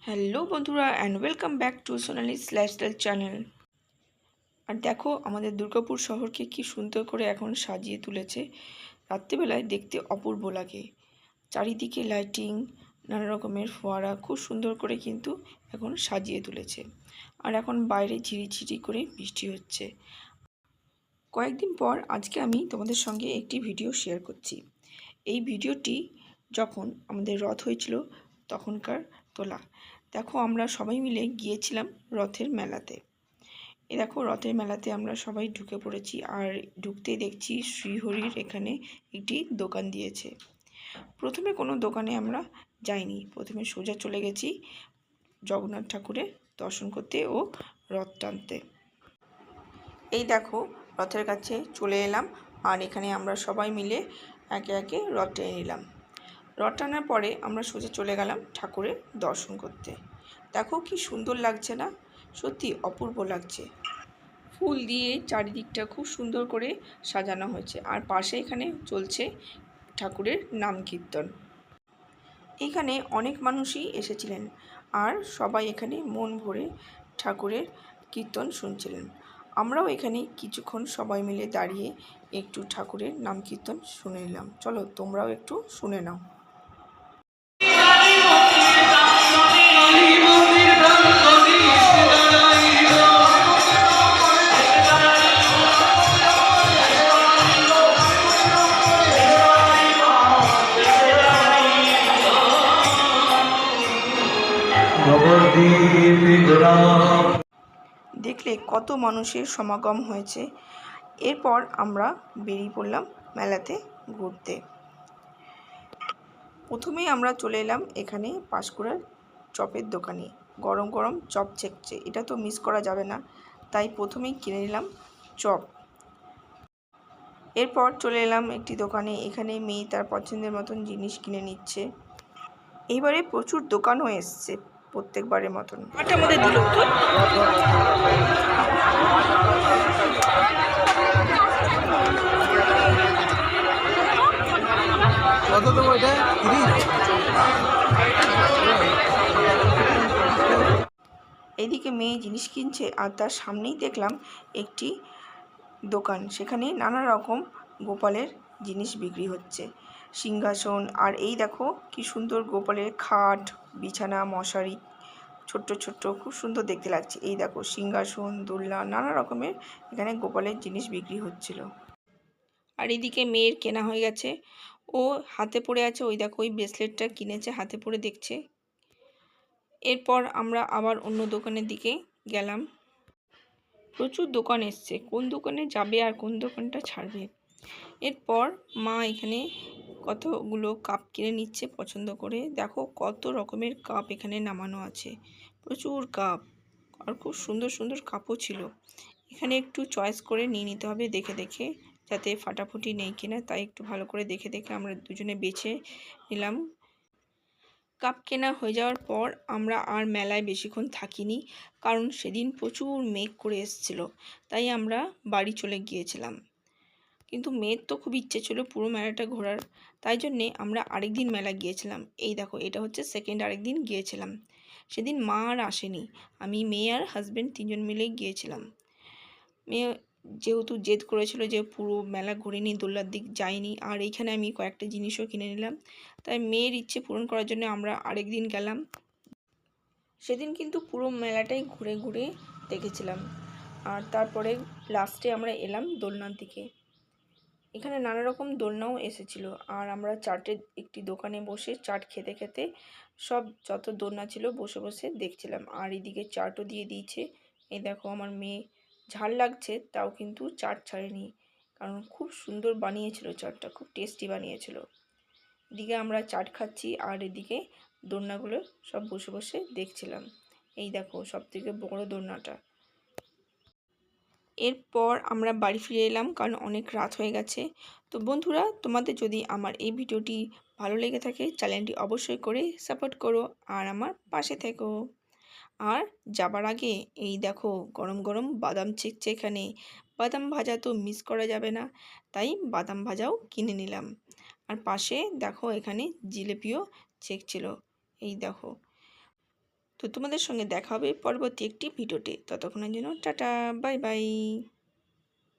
Hello বন্ধুরা and welcome back to Sonali's lifestyle channel. আর দেখো আমাদের দুর্গাপুর শহরকে কি সুন্দর করে এখন সাজিয়ে তুলেছে। রাত্রিবেলায় দেখতে অপূর্ব লাগে। চারিদিকে লাইটিং, নানা রকমের ফোয়ারা খুব সুন্দর করে কিন্তু এখন সাজিয়ে তুলেছে। আর এখন বাইরে ঝিরিঝিরি করে বৃষ্টি হচ্ছে। কয়েকদিন পর আজকে আমি তোমাদের সঙ্গে একটি ভিডিও শেয়ার করছি। এই ভিডিওটি যখন আমাদের রথ হয়েছিল তখনকার তোলা। দেখো আমরা সবাই মিলে গিয়েছিলাম রথের মেলাতে। দেখো রথের মেলাতে আমরা সবাই ঢুকে পড়েছি। আর ঢুকতেই দেখছি শ্রীহরির এখানে একটি দোকান দিয়েছে। প্রথমে কোনো দোকানে আমরা যাইনি, প্রথমে সোজা চলে গেছি জগন্নাথ ঠাকুরের দর্শন করতে ও রথ টানতে। এই দেখো রথের কাছে চলে এলাম। আর এখানে আমরা সবাই মিলে একে একে রথ টেনে নিলাম। রথ টানার পরে আমরা সোজা চলে গেলাম ঠাকুরের দর্শন করতে। দেখো কি সুন্দর লাগছে না? সত্যি অপূর্ব লাগছে। ফুল দিয়ে চারিদিকটা খুব সুন্দর করে সাজানো হয়েছে। আর পাশে এখানে চলছে ঠাকুরের নাম কীর্তন। এখানে অনেক মানুষই এসেছিলেন আর সবাই এখানে মন ভরে ঠাকুরের কীর্তন শুনছিলেন। আমরাও এখানে কিছুক্ষণ সবাই মিলে দাঁড়িয়ে একটু ঠাকুরের নাম কীর্তন শুনে নিলাম। চলো তোমরাও একটু শুনে নাও। দেখলে কত মানুষের সমাগম হয়েছে। এরপর আমরা বেরিয়ে পড়লাম মেলাতে ঘুরতে। প্রথমেই আমরা চলে এলাম এখানে পাঁশকুড়ার চপের দোকানে। গরম গরম চপ ছেঁকছে, এটা তো মিস করা যাবে না, তাই প্রথমেই কিনে নিলাম চপ। এরপর চলে এলাম একটি দোকানে, এখানে মেয়ে তার পছন্দের মতন জিনিস কিনে নিচ্ছে। এইবারে প্রচুর দোকানও এসছে প্রত্যেকবারের মতন। আমাদের দিল এইদিকে মেয়ে জিনিস কিনছে আর তার সামনেই দেখলাম একটি দোকান, সেখানে নানা রকম গোপালের জিনিস বিক্রি হচ্ছে। সিংহাসন, আর এই দেখো কি সুন্দর গোপালের খাট, বিছানা, মশারি, ছোট্ট ছোট্ট খুব সুন্দর দেখতে লাগছে। এই দেখো সিংহাসন, দোলনা, নানা রকমের এখানে গোপালের জিনিস বিক্রি হচ্ছিল। আর এদিকে মেয়ের কেনা হয়ে গেছে, ও হাতে পরে আছে। ওই দেখো ওই ব্রেসলেটটা কিনেছে, হাতে পরে দেখছে। এরপর আমরা আবার অন্য দোকানের দিকে গেলাম। প্রচুর দোকান এসছে, কোন দোকানে যাবে আর কোন দোকানটা ছাড়বে। এরপর মা এখানে কতগুলো কাপ কিনে নিচ্ছে পছন্দ করে। দেখো কত রকমের কাপ এখানে নামানো আছে, প্রচুর কাপ, আর খুব সুন্দর সুন্দর কাপও ছিল। এখানে একটু চয়েস করে নিয়ে নিতে হবে দেখে দেখে, যাতে ফাটাফুটি নেই কিনা, তাই একটু ভালো করে দেখে দেখে আমরা দুজনে বেছে নিলাম। কাপ কেনা হয়ে যাওয়ার পর আমরা আর মেলায় বেশিক্ষণ থাকিনি, কারণ সেদিন প্রচুর মেঘ করে এসেছিলো, তাই আমরা বাড়ি চলে গিয়েছিলাম। কিন্তু মেয়ের তো খুব ইচ্ছে ছিল পুরো মেলাটা ঘোরার, তাই জন্যে আমরা আরেক দিন মেলা গিয়েছিলাম। এই দেখো এটা হচ্ছে সেকেন্ড আরেক দিন গিয়েছিলাম। সেদিন মা আর আসেনি, আমি, মেয়ে আর হাজব্যান্ড তিনজন মিলেই গিয়েছিলাম। মেয়ে যেহেতু জেদ করেছিল যে পুরো মেলা ঘুরিনি, দোলনার দিক যাইনি, আর এইখানে আমি কয়েকটা জিনিসও কিনে নিলাম, তাই মেয়ের ইচ্ছে পূরণ করার জন্য আমরা আরেক দিন গেলাম। সেদিন কিন্তু পুরো মেলাটাই ঘুরে ঘুরে দেখেছিলাম। আর তারপরে লাস্টে আমরা এলাম দোলনার দিকে। এখানে নানা রকম দোলনাও এসেছিল, আর আমরা চাটের একটি দোকানে বসে চাট খেতে খেতে সব যত দোলনা ছিল বসে বসে দেখছিলাম। আর এদিকে চাটও দিয়ে দিয়েছে। এই দেখো আমার মেয়ে ঝাল লাগছে তাও কিন্তু চাট ছাড়েনি, কারণ খুব সুন্দর বানিয়েছিল চাটটা, খুব টেস্টি বানিয়েছিল। এদিকে আমরা চাট খাচ্ছি আর এদিকে দোলনাগুলো সব বসে বসে দেখছিলাম। এই দেখো সবথেকে বড় দোলনাটা। এরপর আমরা বাড়ি ফিরে এলাম, কারণ অনেক রাত হয়ে গেছে। তো বন্ধুরা, তোমাদের যদি আমার এই ভিডিওটি ভালো লেগে থাকে চ্যানেলটি অবশ্যই করে সাপোর্ট করো আর আমার পাশে থেকো। আর যাবার আগে এই দেখো গরম গরম বাদাম ছেঁকছে এখানে। বাদাম ভাজা তো মিস করা যাবে না, তাই বাদাম ভাজাও কিনে নিলাম। আর পাশে দেখো এখানে জিলিপিও ছেঁকছিল। এই দেখো তো তোমাদের সঙ্গে দেখা হবে পরবর্তী একটি ভিডিওতে। ততক্ষণের জন্য টাটা, বাই বাই।